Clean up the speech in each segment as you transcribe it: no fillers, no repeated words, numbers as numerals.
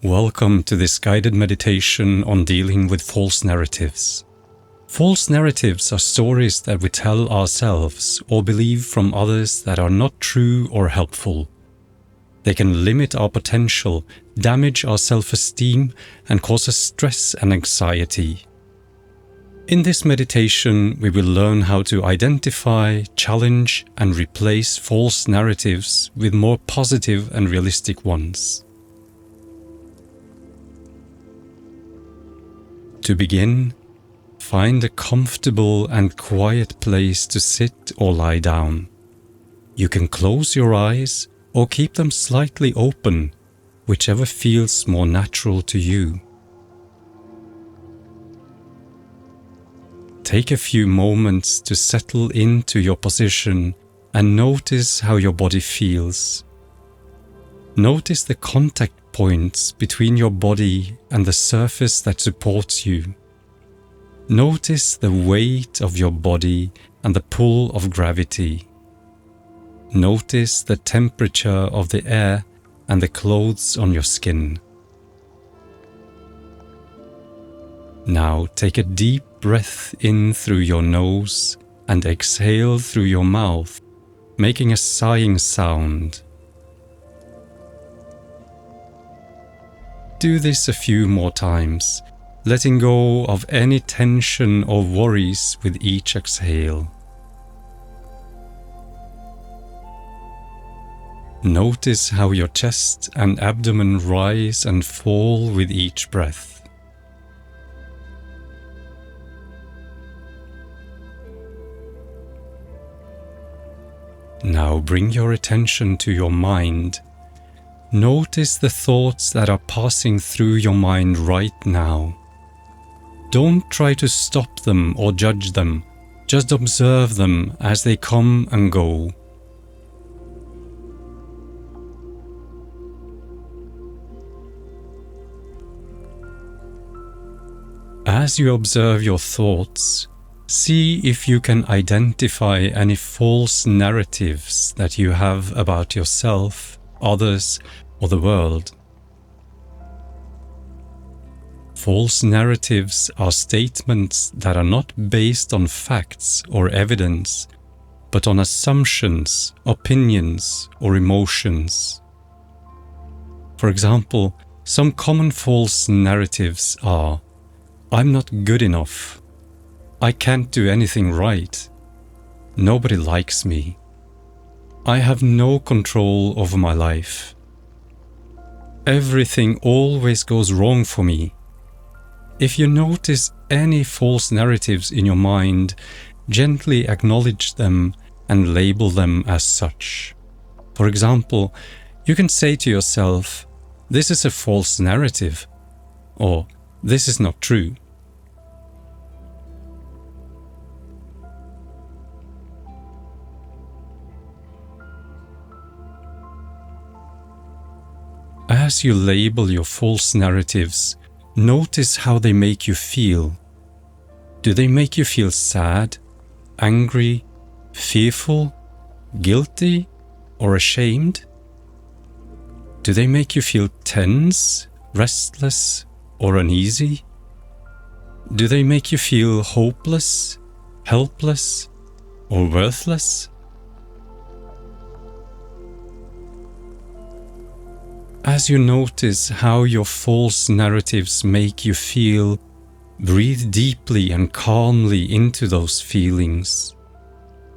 Welcome to this guided meditation on dealing with false narratives. False narratives are stories that we tell ourselves or believe from others that are not true or helpful. They can limit our potential, damage our self-esteem, and cause us stress and anxiety. In this meditation, we will learn how to identify, challenge, and replace false narratives with more positive and realistic ones. To begin, find a comfortable and quiet place to sit or lie down. You can close your eyes or keep them slightly open, whichever feels more natural to you. Take a few moments to settle into your position and notice how your body feels. Notice the contact points between your body and the surface that supports you. Notice the weight of your body and the pull of gravity. Notice the temperature of the air and the clothes on your skin. Now take a deep breath in through your nose and exhale through your mouth, making a sighing sound. Do this a few more times, letting go of any tension or worries with each exhale. Notice how your chest and abdomen rise and fall with each breath. Now bring your attention to your mind. Notice the thoughts that are passing through your mind right now. Don't try to stop them or judge them, just observe them as they come and go. As you observe your thoughts, see if you can identify any false narratives that you have about yourself, others, or the world. False narratives are statements that are not based on facts or evidence, but on assumptions, opinions, or emotions. For example, some common false narratives are: I'm not good enough. I can't do anything right. Nobody likes me. I have no control over my life. Everything always goes wrong for me. If you notice any false narratives in your mind, gently acknowledge them and label them as such. For example, you can say to yourself, "This is a false narrative," or "This is not true." As you label your false narratives, notice how they make you feel. Do they make you feel sad, angry, fearful, guilty, or ashamed? Do they make you feel tense, restless, or uneasy? Do they make you feel hopeless, helpless, or worthless? As you notice how your false narratives make you feel, breathe deeply and calmly into those feelings.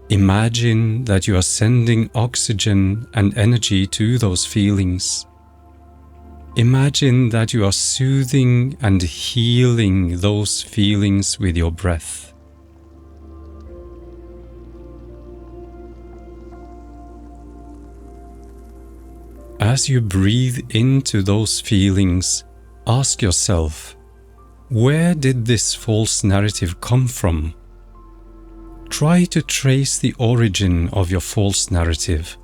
Imagine that you are sending oxygen and energy to those feelings. Imagine that you are soothing and healing those feelings with your breath. As you breathe into those feelings, ask yourself, where did this false narrative come from? Try to trace the origin of your false narrative.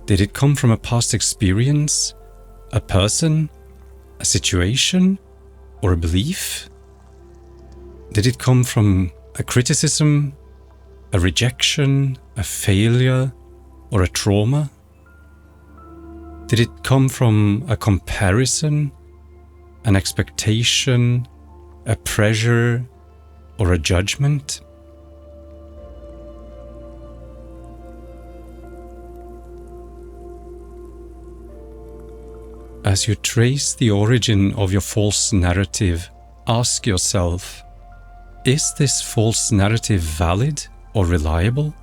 Did it come from a past experience, a person, a situation, or a belief? Did it come from a criticism, a rejection, a failure, or a trauma? Did it come from a comparison, an expectation, a pressure, or a judgment? As you trace the origin of your false narrative, ask yourself, is this false narrative valid or reliable?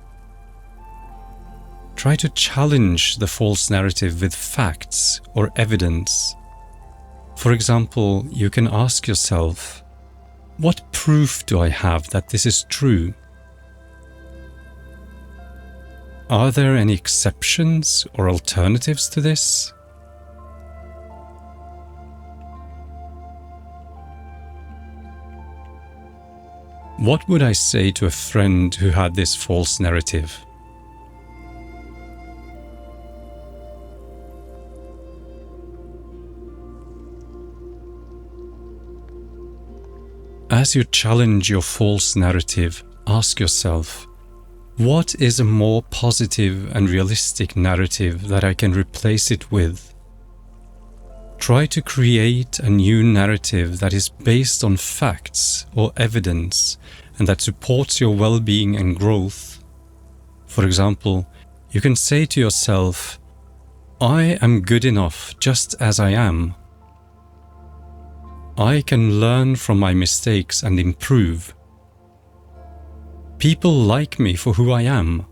Try to challenge the false narrative with facts or evidence. For example, you can ask yourself, what proof do I have that this is true? Are there any exceptions or alternatives to this? What would I say to a friend who had this false narrative? As you challenge your false narrative, ask yourself, what is a more positive and realistic narrative that I can replace it with? Try to create a new narrative that is based on facts or evidence and that supports your well-being and growth. For example, you can say to yourself, I am good enough just as I am. I can learn from my mistakes and improve. People like me for who I am.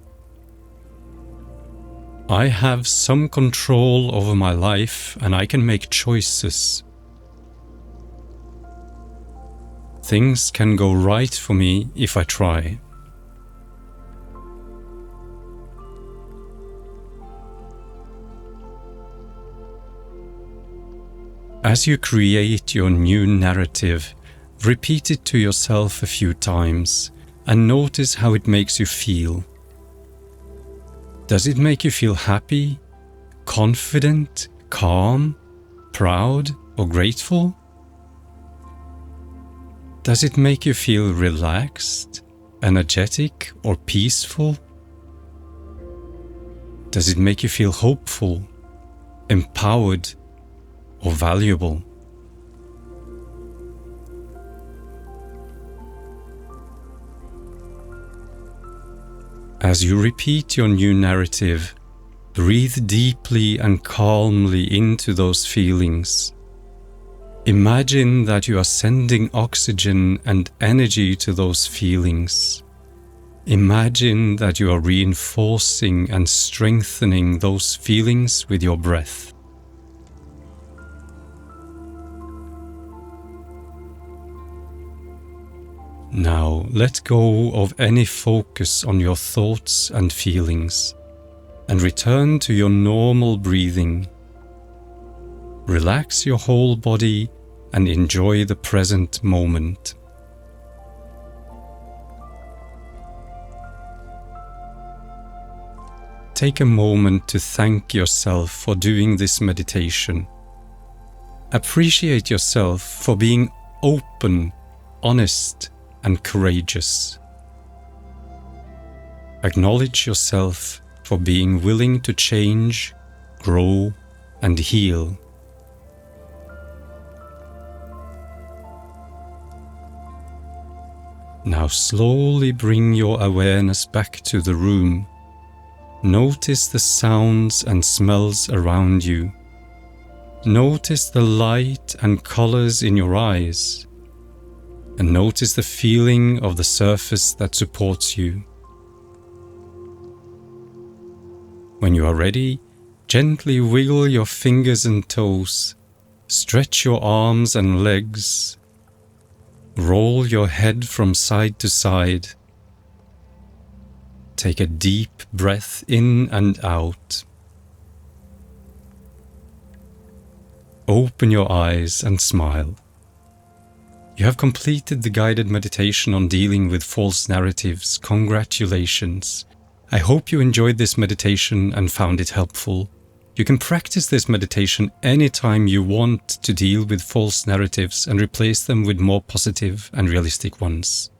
I have some control over my life and I can make choices. Things can go right for me if I try. As you create your new narrative, repeat it to yourself a few times and notice how it makes you feel. Does it make you feel happy, confident, calm, proud, or grateful? Does it make you feel relaxed, energetic, or peaceful? Does it make you feel hopeful, empowered, or valuable? As you repeat your new narrative, breathe deeply and calmly into those feelings. Imagine that you are sending oxygen and energy to those feelings. Imagine that you are reinforcing and strengthening those feelings with your breath. Now, let go of any focus on your thoughts and feelings, and return to your normal breathing. Relax your whole body and enjoy the present moment. Take a moment to thank yourself for doing this meditation. Appreciate yourself for being open, honest, and courageous. Acknowledge yourself for being willing to change, grow, and heal. Now slowly bring your awareness back to the room. Notice the sounds and smells around you. Notice the light and colors in your eyes. And notice the feeling of the surface that supports you. When you are ready, gently wiggle your fingers and toes, stretch your arms and legs, roll your head from side to side. Take a deep breath in and out. Open your eyes and smile. You have completed the guided meditation on dealing with false narratives. Congratulations! I hope you enjoyed this meditation and found it helpful. You can practice this meditation anytime you want to deal with false narratives and replace them with more positive and realistic ones.